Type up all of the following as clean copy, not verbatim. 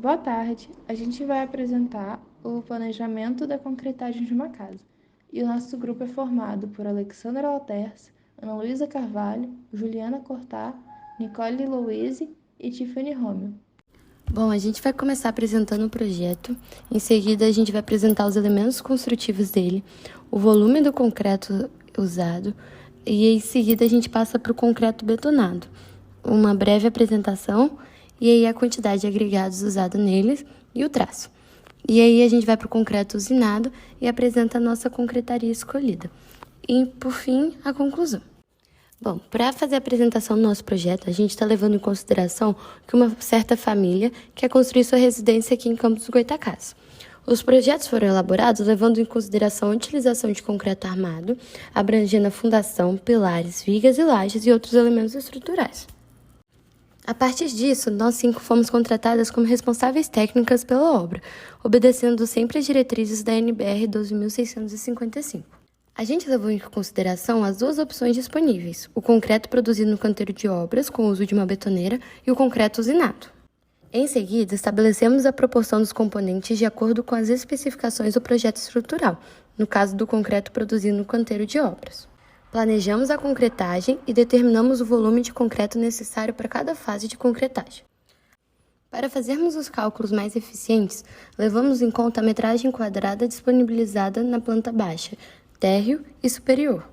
Boa tarde. A gente vai apresentar o planejamento da concretagem de uma casa. E o nosso grupo é formado por Alexandra Alters, Ana Luísa Carvalho, Juliana Cortá, Nicole Louise e Tiffany Romeu. Bom, a gente vai começar apresentando o projeto, em seguida a gente vai apresentar os elementos construtivos dele, o volume do concreto usado e em seguida a gente passa para o concreto betonado, uma breve apresentação e aí a quantidade de agregados usada neles e o traço. E aí a gente vai para o concreto usinado e apresenta a nossa concretaria escolhida. E, por fim, a conclusão. Bom, para fazer a apresentação do nosso projeto, a gente está levando em consideração que uma certa família quer construir sua residência aqui em Campos do Goytacazes. Os projetos foram elaborados levando em consideração a utilização de concreto armado, abrangendo a fundação, pilares, vigas e lajes e outros elementos estruturais. A partir disso, nós 5 fomos contratadas como responsáveis técnicas pela obra, obedecendo sempre as diretrizes da NBR 12.655. A gente levou em consideração as 2 opções disponíveis, o concreto produzido no canteiro de obras, com o uso de uma betoneira, e o concreto usinado. Em seguida, estabelecemos a proporção dos componentes de acordo com as especificações do projeto estrutural, no caso do concreto produzido no canteiro de obras. Planejamos a concretagem e determinamos o volume de concreto necessário para cada fase de concretagem. Para fazermos os cálculos mais eficientes, levamos em conta a metragem quadrada disponibilizada na planta baixa, térreo e superior.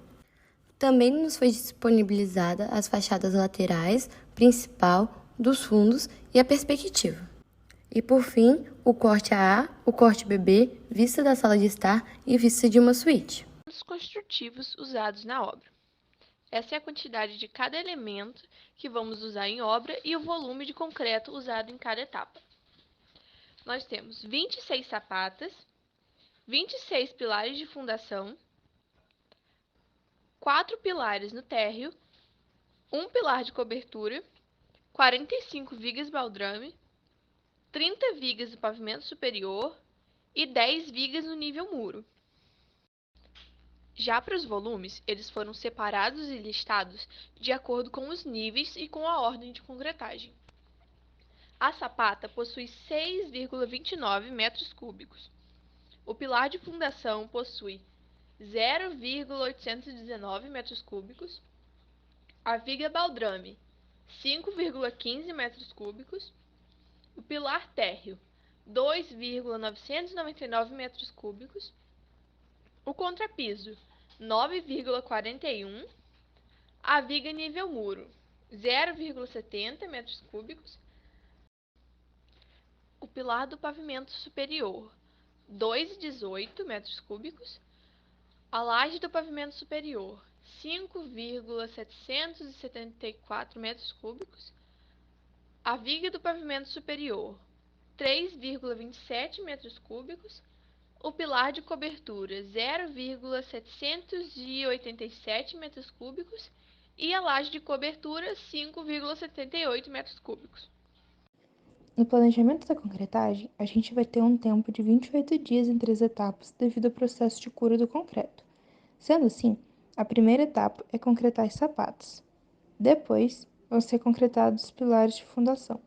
Também nos foi disponibilizada as fachadas laterais, principal, dos fundos e a perspectiva. E por fim, o corte AA, o corte BB, vista da sala de estar e vista de uma suíte. Os construtivos usados na obra. Essa é a quantidade de cada elemento que vamos usar em obra e o volume de concreto usado em cada etapa. Nós temos 26 sapatas, 26 pilares de fundação, 4 pilares no térreo, 1 pilar de cobertura, 45 vigas baldrame, 30 vigas no pavimento superior e 10 vigas no nível muro. Já para os volumes, eles foram separados e listados de acordo com os níveis e com a ordem de concretagem. A sapata possui 6,29 metros cúbicos. O pilar de fundação possui 0,819 metros cúbicos. A viga baldrame, 5,15 metros cúbicos. O pilar térreo, 2,999 metros cúbicos. O contrapiso, 9,41. A viga nível muro, 0,70 metros cúbicos. O pilar do pavimento superior, 2,18 metros cúbicos. A laje do pavimento superior, 5,774 metros cúbicos. A viga do pavimento superior, 3,27 metros cúbicos. O pilar de cobertura, 0,787 metros cúbicos. E a laje de cobertura, 5,78 metros cúbicos. No planejamento da concretagem, a gente vai ter um tempo de 28 dias entre as etapas devido ao processo de cura do concreto. Sendo assim, a primeira etapa é concretar as sapatas. Depois, vão ser concretados os pilares de fundação.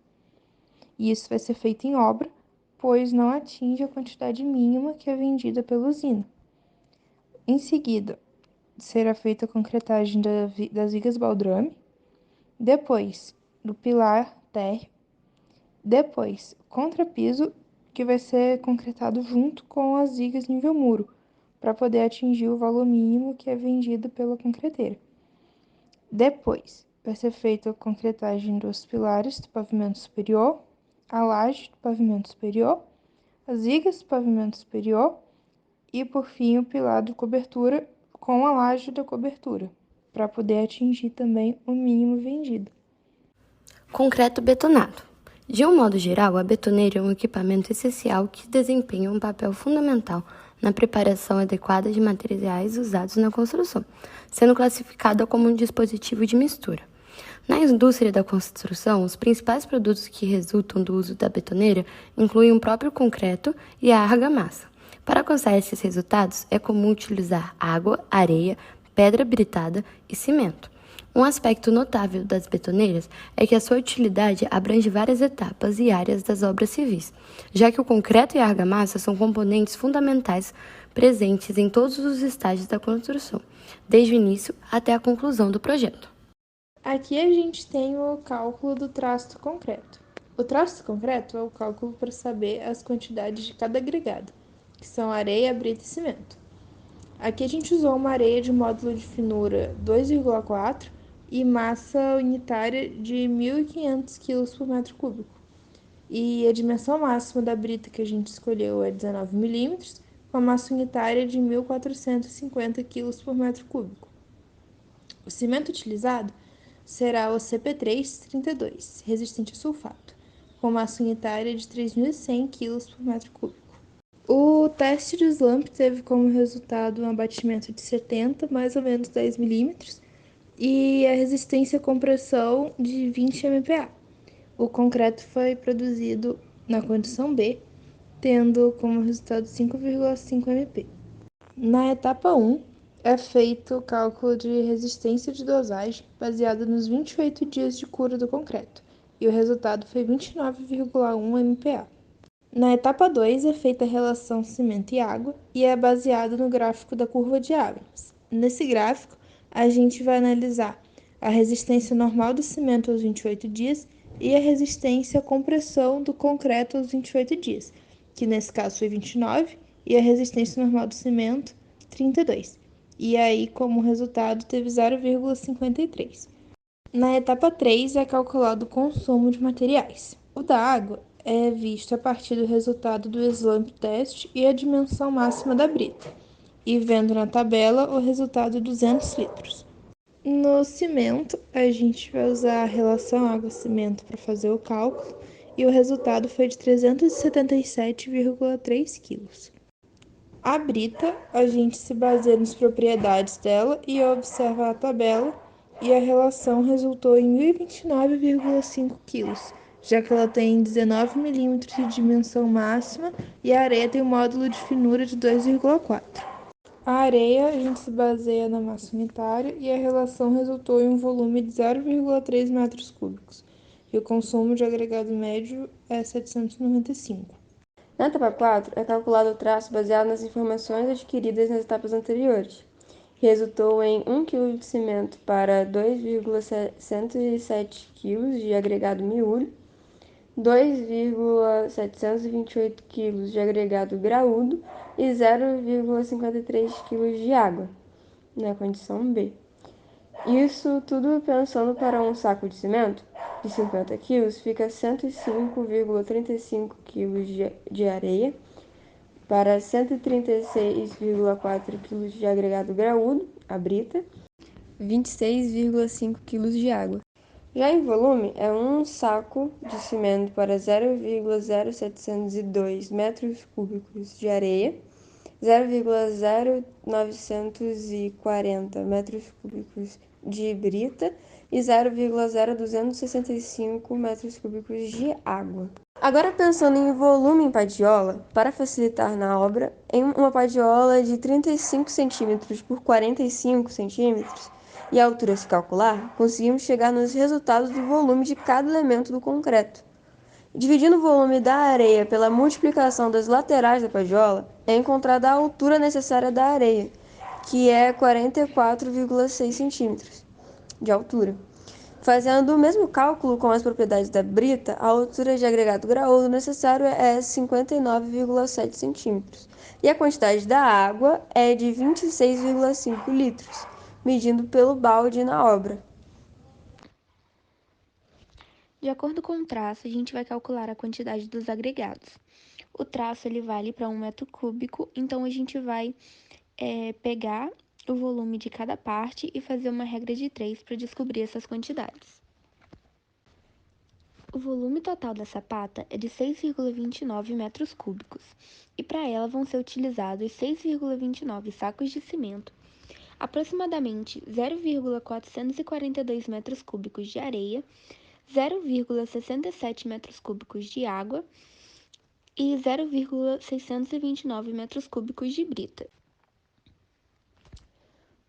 E isso vai ser feito em obra, pois não atinge a quantidade mínima que é vendida pela usina. Em seguida, será feita a concretagem das vigas baldrame, depois do pilar térreo, depois contrapiso, que vai ser concretado junto com as vigas nível muro, para poder atingir o valor mínimo que é vendido pela concreteira. Depois, vai ser feita a concretagem dos pilares do pavimento superior, a laje do pavimento superior, as vigas do pavimento superior e, por fim, o pilar de cobertura com a laje da cobertura, para poder atingir também o mínimo vendido. Concreto betonado. De um modo geral, a betoneira é um equipamento essencial que desempenha um papel fundamental na preparação adequada de materiais usados na construção, sendo classificada como um dispositivo de mistura. Na indústria da construção, os principais produtos que resultam do uso da betoneira incluem o próprio concreto e a argamassa. Para alcançar esses resultados, é comum utilizar água, areia, pedra britada e cimento. Um aspecto notável das betoneiras é que a sua utilidade abrange várias etapas e áreas das obras civis, já que o concreto e a argamassa são componentes fundamentais presentes em todos os estágios da construção, desde o início até a conclusão do projeto. Aqui a gente tem o cálculo do traço do concreto. O traço do concreto é o cálculo para saber as quantidades de cada agregado, que são areia, brita e cimento. Aqui a gente usou uma areia de módulo de finura 2,4 e massa unitária de 1.500 kg por metro cúbico. E a dimensão máxima da brita que a gente escolheu é 19 milímetros, com a massa unitária de 1.450 kg por metro cúbico. O cimento utilizado será o CP3-32, resistente a sulfato, com massa unitária de 3.100 kg por metro cúbico. O teste de slump teve como resultado um abatimento de 70, mais ou menos 10 milímetros, e a resistência à compressão de 20 MPa. O concreto foi produzido na condição B, tendo como resultado 5,5 MP. Na etapa 1, é feito o cálculo de resistência de dosagem baseado nos 28 dias de cura do concreto, e o resultado foi 29,1 MPa. Na etapa 2, é feita a relação cimento e água e é baseado no gráfico da curva de Abrams. Nesse gráfico, a gente vai analisar a resistência normal do cimento aos 28 dias e a resistência à compressão do concreto aos 28 dias, que nesse caso foi 29, e a resistência normal do cimento, 32. E aí, como resultado, teve 0,53. Na etapa 3 é calculado o consumo de materiais. O da água é visto a partir do resultado do slump test e a dimensão máxima da brita, e vendo na tabela o resultado de 200 litros. No cimento, a gente vai usar a relação água-cimento para fazer o cálculo, e o resultado foi de 377,3 quilos. A brita, a gente se baseia nas propriedades dela e observa a tabela, e a relação resultou em 1.029,5 kg, já que ela tem 19 milímetros de dimensão máxima e a areia tem um módulo de finura de 2,4. A areia, a gente se baseia na massa unitária e a relação resultou em um volume de 0,3 metros cúbicos, e o consumo de agregado médio é 795. Na etapa 4, é calculado o traço baseado nas informações adquiridas nas etapas anteriores, que resultou em 1 kg de cimento para 2,107 kg de agregado miúdo, 2,728 kg de agregado graúdo e 0,53 kg de água, na condição B. Isso tudo pensando para um saco de cimento de 50 kg, fica 105,35 kg de areia para 136,4 kg de agregado graúdo, a brita, 26,5 kg de água. Já em volume, é um saco de cimento para 0,0702 metros cúbicos de areia, 0,0940 metros cúbicos de brita e 0,0265 metros cúbicos de água. Agora pensando em volume em padiola, para facilitar na obra, em uma padiola de 35 cm por 45 cm e a altura se calcular, conseguimos chegar nos resultados do volume de cada elemento do concreto. Dividindo o volume da areia pela multiplicação das laterais da padiola, é encontrada a altura necessária da areia, que é 44,6 centímetros de altura. Fazendo o mesmo cálculo com as propriedades da brita, a altura de agregado graúdo necessário é 59,7 centímetros, e a quantidade da água é de 26,5 litros, medindo pelo balde na obra. De acordo com o traço, a gente vai calcular a quantidade dos agregados. O traço ele vale para 1 metro cúbico, então a gente vai pegar o volume de cada parte e fazer uma regra de 3 para descobrir essas quantidades. O volume total da sapata é de 6,29 metros cúbicos, e para ela vão ser utilizados 6,29 sacos de cimento, aproximadamente 0,442 metros cúbicos de areia, 0,67 metros cúbicos de água e 0,629 metros cúbicos de brita.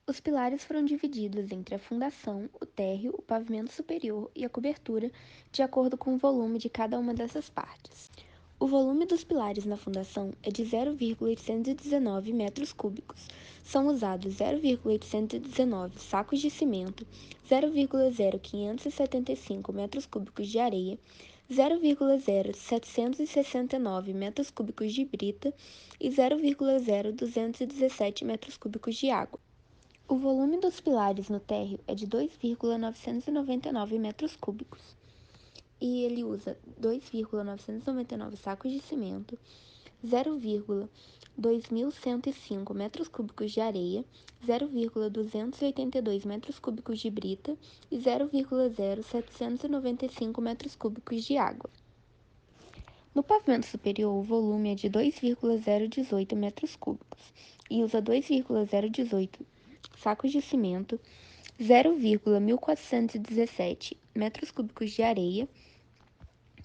Os pilares foram divididos entre a fundação, o térreo, o pavimento superior e a cobertura, de acordo com o volume de cada uma dessas partes. O volume dos pilares na fundação é de 0,819 metros cúbicos. São usados 0,819 sacos de cimento, 0,0575 metros cúbicos de areia, 0,0769 metros cúbicos de brita e 0,0217 metros cúbicos de água. O volume dos pilares no térreo é de 2,999 metros cúbicos e ele usa 2,999 sacos de cimento, 0,2105 metros cúbicos de areia, 0,282 metros cúbicos de brita e 0,0795 metros cúbicos de água. No pavimento superior, o volume é de 2,018 metros cúbicos e usa 2,018 sacos de cimento, 0,1417 metros cúbicos de areia,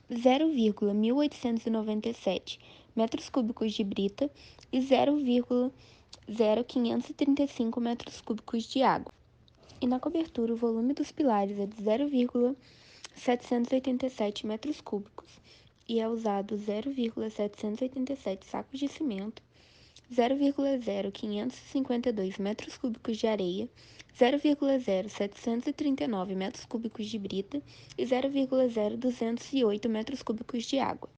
0,1897 metros cúbicos de brita e 0,0535 metros cúbicos de água. E na cobertura, o volume dos pilares é de 0,787 metros cúbicos e é usado 0,787 sacos de cimento, 0,0552 metros cúbicos de areia, 0,0739 metros cúbicos de brita e 0,0208 metros cúbicos de água.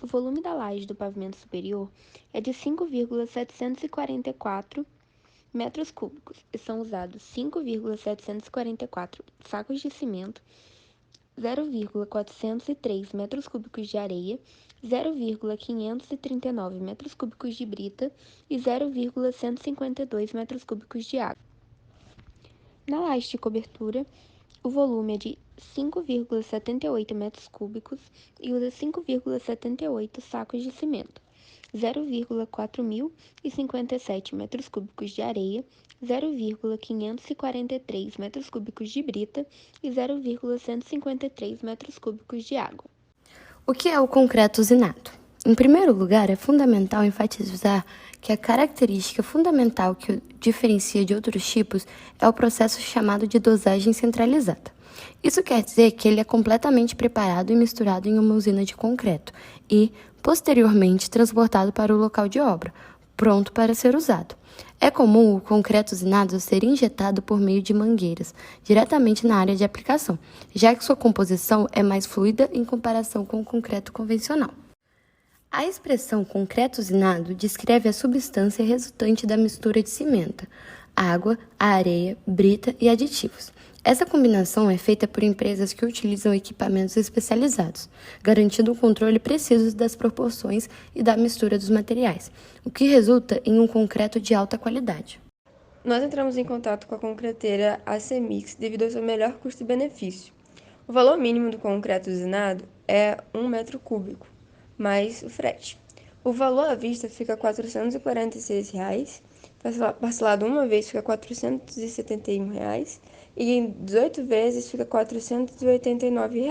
O volume da laje do pavimento superior é de 5,744 metros cúbicos e são usados 5,744 sacos de cimento, 0,403 metros cúbicos de areia, 0,539 metros cúbicos de brita e 0,152 metros cúbicos de água. Na laje de cobertura, o volume é de 5,78 metros cúbicos e usa 5,78 sacos de cimento, 0,4057 metros cúbicos de areia, 0,543 metros cúbicos de brita e 0,153 metros cúbicos de água. O que é o concreto usinado? Em primeiro lugar, é fundamental enfatizar que a característica fundamental que o diferencia de outros tipos é o processo chamado de dosagem centralizada. Isso quer dizer que ele é completamente preparado e misturado em uma usina de concreto e, posteriormente, transportado para o local de obra, pronto para ser usado. É comum o concreto usinado ser injetado por meio de mangueiras, diretamente na área de aplicação, já que sua composição é mais fluida em comparação com o concreto convencional. A expressão concreto usinado descreve a substância resultante da mistura de cimento, água, areia, brita e aditivos. Essa combinação é feita por empresas que utilizam equipamentos especializados, garantindo o controle preciso das proporções e da mistura dos materiais, o que resulta em um concreto de alta qualidade. Nós entramos em contato com a concreteira ACMix devido ao seu melhor custo-benefício. O valor mínimo do concreto usinado é 1 metro cúbico, mais o frete. O valor à vista fica R$ 446, parcelado uma vez fica R$ 471 e em 18 vezes fica R$ 489,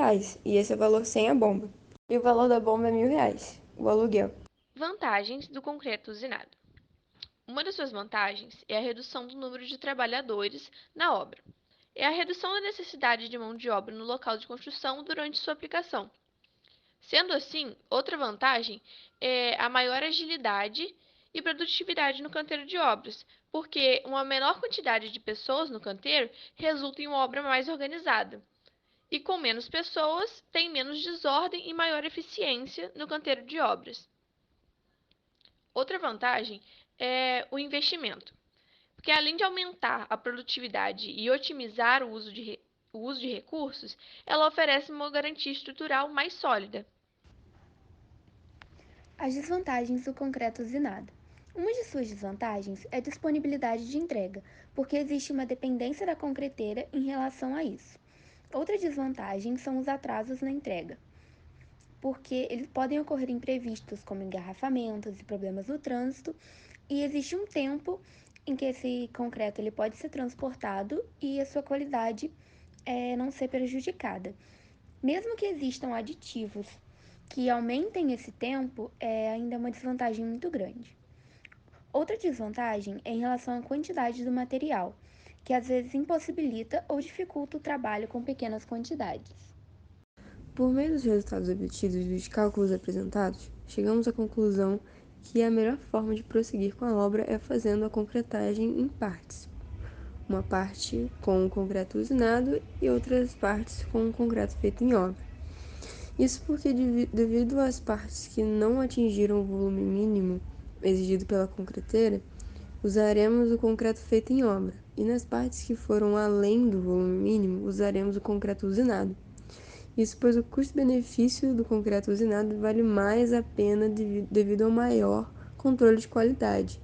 e esse é o valor sem a bomba. E o valor da bomba é R$ 1.000, o aluguel. Vantagens do concreto usinado. Uma das suas vantagens é a redução do número de trabalhadores na obra. É a redução da necessidade de mão de obra no local de construção durante sua aplicação. Sendo assim, outra vantagem é a maior agilidade e produtividade no canteiro de obras, porque uma menor quantidade de pessoas no canteiro resulta em uma obra mais organizada. E com menos pessoas, tem menos desordem e maior eficiência no canteiro de obras. Outra vantagem é o investimento, porque além de aumentar a produtividade e otimizar o uso de recursos, ela oferece uma garantia estrutural mais sólida. As desvantagens do concreto usinado. Uma de suas desvantagens é a disponibilidade de entrega, porque existe uma dependência da concreteira em relação a isso. Outra desvantagem são os atrasos na entrega, porque eles podem ocorrer imprevistos como engarrafamentos e problemas no trânsito, e existe um tempo em que esse concreto ele pode ser transportado e a sua qualidade não ser prejudicada. Mesmo que existam aditivos que aumentem esse tempo, é ainda uma desvantagem muito grande. Outra desvantagem é em relação à quantidade do material, que às vezes impossibilita ou dificulta o trabalho com pequenas quantidades. Por meio dos resultados obtidos dos cálculos apresentados, chegamos à conclusão que a melhor forma de prosseguir com a obra é fazendo a concretagem em partes. Uma parte com o concreto usinado e outras partes com o concreto feito em obra. Isso porque, devido às partes que não atingiram o volume mínimo exigido pela concreteira, usaremos o concreto feito em obra, e nas partes que foram além do volume mínimo, usaremos o concreto usinado. Isso pois o custo-benefício do concreto usinado vale mais a pena devido ao maior controle de qualidade,